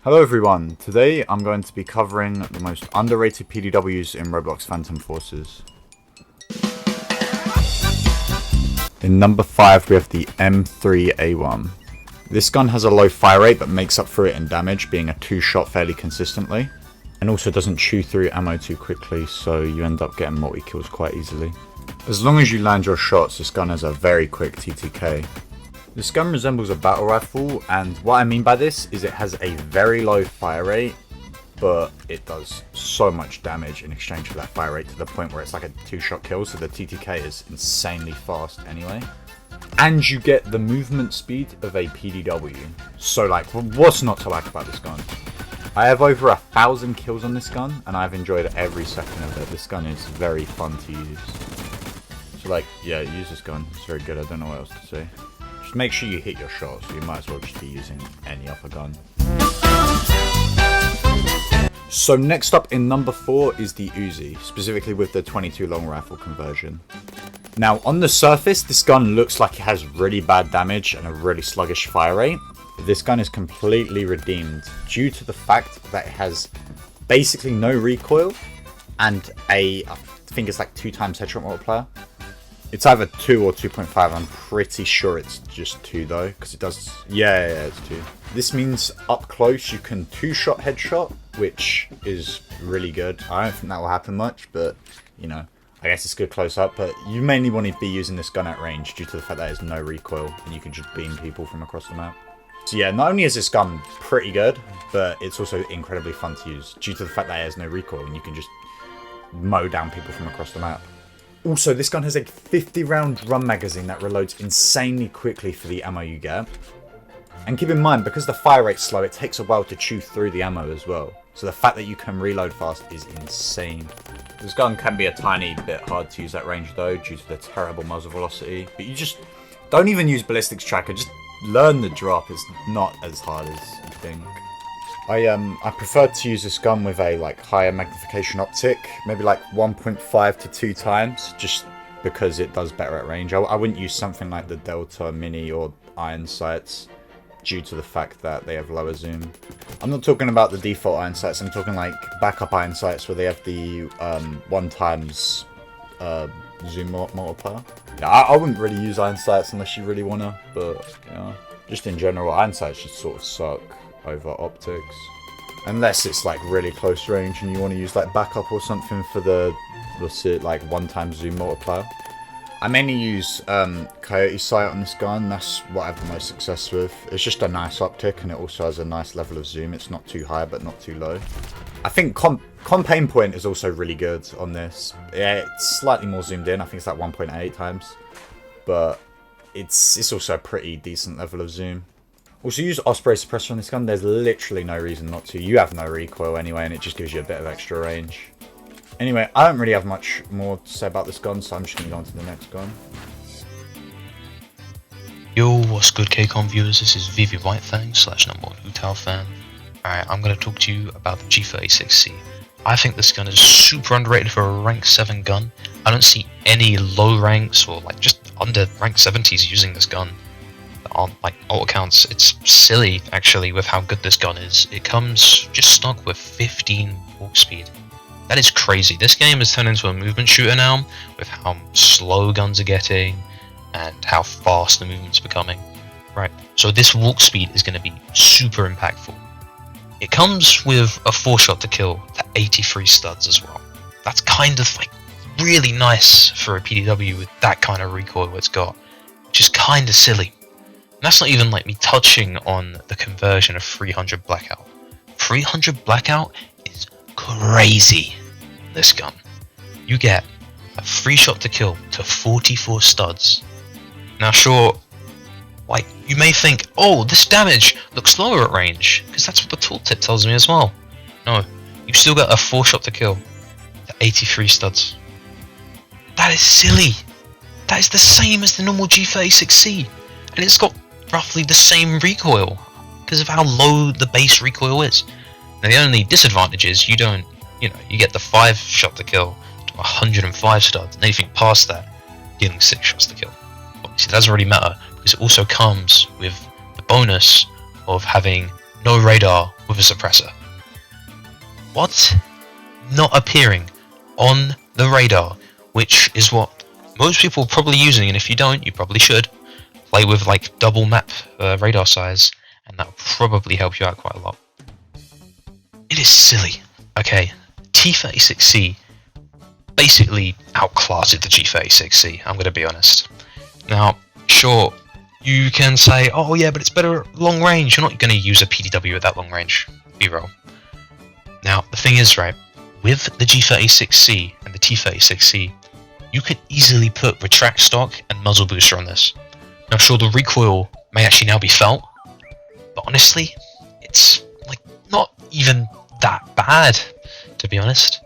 Hello everyone, today I'm going to be covering the most underrated PDWs in Roblox Phantom Forces. In number 5 we have the M3A1. This gun has a low fire rate but makes up for it in damage, being a 2-shot fairly consistently. And also doesn't chew through ammo too quickly, so you end up getting multi-kills quite easily. As long as you land your shots, this gun has a very quick TTK. This gun resembles a battle rifle, and what I mean by this is it has a very low fire rate, but it does so much damage in exchange for that fire rate to the point where it's like a 2-shot kill, so the TTK is insanely fast anyway. And you get the movement speed of a PDW. So like, what's not to like about this gun? I have over 1,000 kills on this gun, and I've enjoyed every second of it. This gun is very fun to use. So like, yeah, use this gun. It's very good. I don't know what else to say. Just make sure you hit your shots, so you might as well just be using any other gun. So next up in number 4 is the Uzi, specifically with the 22 long rifle conversion. Now on the surface, this gun looks like it has really bad damage and a really sluggish fire rate. This gun is completely redeemed due to the fact that it has basically no recoil and I think it's like 2 times headshot multiplier. It's either 2 or 2.5, I'm pretty sure it's just 2 though, because it does, yeah, it's 2. This means up close you can 2-shot headshot, which is really good. I don't think that will happen much, but you know, I guess it's good close up, but you mainly want to be using this gun at range due to the fact that there's no recoil and you can just beam people from across the map. So yeah, not only is this gun pretty good, but it's also incredibly fun to use due to the fact that it has no recoil and you can just mow down people from across the map. Also, this gun has a 50-round drum magazine that reloads insanely quickly for the ammo you get. And keep in mind, because the fire rate's slow, it takes a while to chew through the ammo as well. So the fact that you can reload fast is insane. This gun can be a tiny bit hard to use at range though, due to the terrible muzzle velocity. But you just don't even use ballistics tracker, just learn the drop. It's not as hard as you think. I prefer to use this gun with a like higher magnification optic, maybe like 1.5 to 2 times, just because it does better at range. I wouldn't use something like the Delta Mini or Iron Sights due to the fact that they have lower zoom. I'm not talking about the default Iron Sights, I'm talking like backup Iron Sights where they have the 1 times zoom multiplier. Yeah, I wouldn't really use Iron Sights unless you really wanna, but you know, just in general, Iron Sights just sort of suck over optics, unless it's like really close range and you want to use like backup or something for the, what's it, like 1 times zoom multiplier. I mainly use Coyote Sight on this gun. That's what I have the most success with. It's just a nice optic and it also has a nice level of zoom. It's not too high but not too low. I think Pain Point is also really good on this. Yeah, it's slightly more zoomed in. I think it's like 1.8 times, but it's also a pretty decent level of zoom. Also use Osprey Suppressor on this gun. There's literally no reason not to. You have no recoil anyway, and it just gives you a bit of extra range. Anyway, I don't really have much more to say about this gun, so I'm just going to go on to the next gun. Yo, what's good KCON viewers? This is VVh1tefang /#VVh1tefang. Alright, I'm going to talk to you about the G36C. I think this gun is super underrated for a rank 7 gun. I don't see any low ranks or like just under rank 70s using this gun. On like all accounts, it's silly actually with how good this gun is. It comes just stock with 15 walk speed. That is crazy. This game has turned into a movement shooter now, with how slow guns are getting and how fast the movement's becoming. Right, so this walk speed is going to be super impactful. It comes with a 4-shot to kill to 83 studs as well. That's kind of like really nice for a PDW with that kind of recoil it's got, which is kind of silly. That's not even like me touching on the conversion of 300 Blackout. 300 Blackout is crazy. This gun. You get a 3-shot to kill to 44 studs. Now sure, like you may think, oh, this damage looks lower at range, because that's what the tooltip tells me as well. No, you still get a 4-shot to kill to 83 studs. That is silly. That is the same as the normal G36C, and it's got roughly the same recoil because of how low the base recoil is. Now the only disadvantage is you don't, you get the 5-shot to kill to 105 studs, and anything past that, getting 6 shots to kill. Obviously, that doesn't really matter because it also comes with the bonus of having no radar with a suppressor. What? Not appearing on the radar, which is what most people are probably using, and if you don't, you probably should. Play with like double map radar size, and that'll probably help you out quite a lot. It is silly. Okay, T36C basically outclassed the G36C, I'm going to be honest. Now, sure, you can say, oh yeah, but it's better at long range. You're not going to use a PDW at that long range. B-roll. Now, the thing is, right, with the G36C and the T36C, you could easily put retract stock and muzzle booster on this. Now, sure, the recoil may actually now be felt, but honestly, it's like not even that bad, to be honest.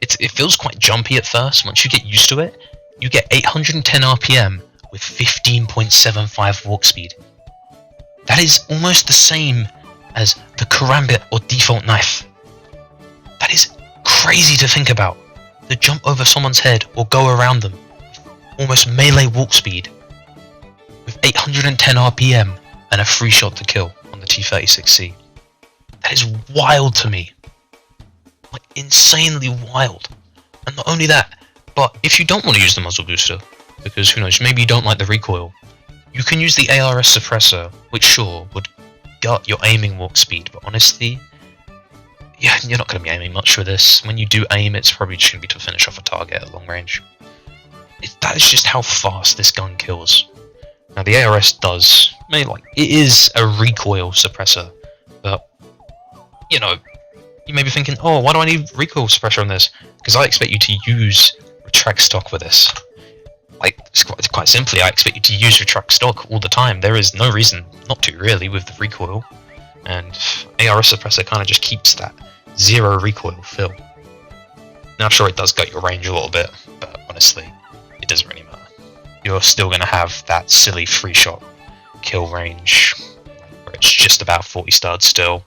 It feels quite jumpy at first. Once you get used to it, you get 810 RPM with 15.75 walk speed. That is almost the same as the karambit or default knife. That is crazy to think about. To jump over someone's head or go around them, almost melee walk speed, with 810 RPM and a free shot to kill on the T36C. That is wild to me. Like, insanely wild. And not only that, but if you don't want to use the muzzle booster, because who knows, maybe you don't like the recoil, you can use the ARS suppressor, which sure would gut your aiming walk speed, but honestly, yeah, you're not going to be aiming much for this. When you do aim, it's probably just going to be to finish off a target at long range. That is just how fast this gun kills. Now the ARS does, I mean, like, it is a recoil suppressor, but, you know, you may be thinking, oh, why do I need recoil suppressor on this? Because I expect you to use retract stock with this. Like, quite simply, I expect you to use retract stock all the time. There is no reason not to, really, with the recoil. And ARS suppressor kind of just keeps that zero recoil feel. Now, sure, it does gut your range a little bit, but honestly, it doesn't really matter. You're still going to have that silly free shot kill range, where it's just about 40 studs still.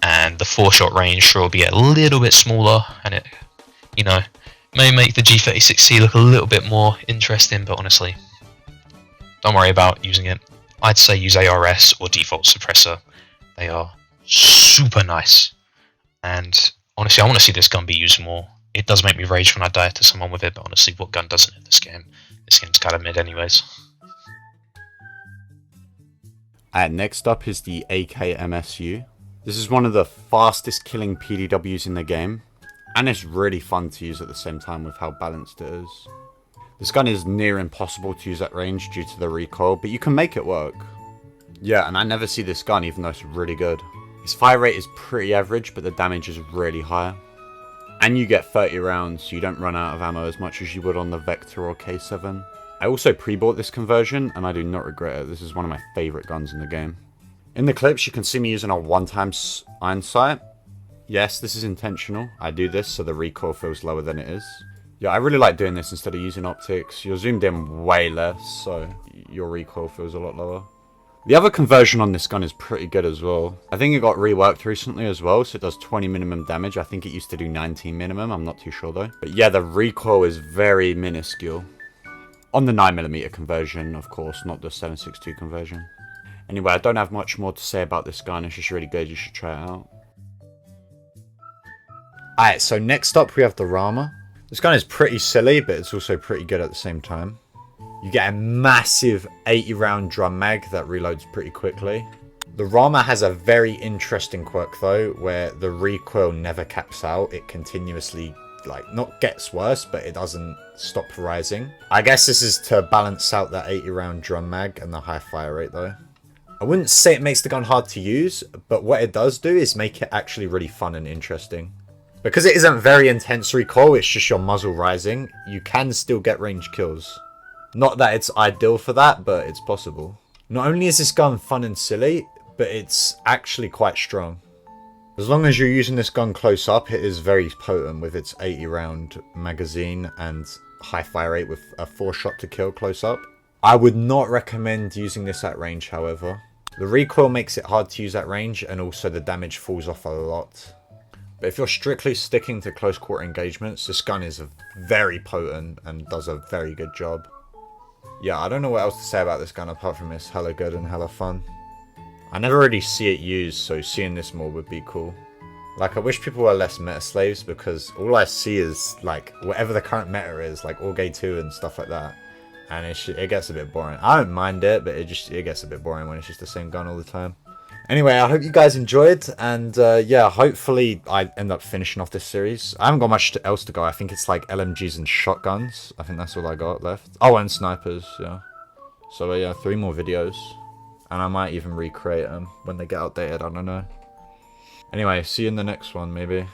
And the 4-shot range sure will be a little bit smaller, and it, you know, may make the G36C look a little bit more interesting, but honestly, don't worry about using it. I'd say use ARS or default suppressor. They are super nice, and honestly, I want to see this gun be used more. It does make me rage when I die to someone with it, but honestly, what gun doesn't in this game? This game's kind of mid anyways. Next up is the AKMSU. This is one of the fastest killing PDWs in the game, and it's really fun to use at the same time with how balanced it is. This gun is near impossible to use at range due to the recoil, but you can make it work. Yeah, and I never see this gun even though it's really good. Its fire rate is pretty average, but the damage is really high. And you get 30 rounds, so you don't run out of ammo as much as you would on the Vector or K7. I also pre-bought this conversion, and I do not regret it. This is one of my favourite guns in the game. In the clips, you can see me using a 1x iron sight. Yes, this is intentional. I do this so the recoil feels lower than it is. Yeah, I really like doing this instead of using optics. You're zoomed in way less, so your recoil feels a lot lower. The other conversion on this gun is pretty good as well. I think it got reworked recently as well, so it does 20 minimum damage. I think it used to do 19 minimum, I'm not too sure though. But yeah, the recoil is very minuscule. On the 9mm conversion, of course, not the 7.62 conversion. Anyway, I don't have much more to say about this gun, it's just really good, you should try it out. Alright, so next up we have the Rama. This gun is pretty silly, but it's also pretty good at the same time. You get a massive 80 round drum mag that reloads pretty quickly. The Rama has a very interesting quirk though, where the recoil never caps out, it continuously, like, not gets worse, but it doesn't stop rising. I guess this is to balance out that 80 round drum mag and the high fire rate though. I wouldn't say it makes the gun hard to use, but what it does do is make it actually really fun and interesting. Because it isn't very intense recoil, it's just your muzzle rising, you can still get range kills. Not that it's ideal for that, but it's possible. Not only is this gun fun and silly, but it's actually quite strong. As long as you're using this gun close up, it is very potent with its 80 round magazine and high fire rate with a 4-shot to kill close up. I would not recommend using this at range, however. The recoil makes it hard to use at range, and also the damage falls off a lot. But if you're strictly sticking to close quarter engagements, this gun is very potent and does a very good job. Yeah, I don't know what else to say about this gun apart from it's hella good and hella fun. I never really see it used, so seeing this more would be cool. Like, I wish people were less meta slaves, because all I see is, like, whatever the current meta is, like Orgay 2 and stuff like that. And it gets a bit boring. I don't mind it, but it gets a bit boring when it's just the same gun all the time. Anyway, I hope you guys enjoyed, and yeah, hopefully I end up finishing off this series. I haven't got much else to go. I think it's like LMGs and shotguns. I think that's all I got left. Oh, and snipers, yeah. So yeah, 3 more videos. And I might even recreate them when they get outdated, I don't know. Anyway, see you in the next one, maybe.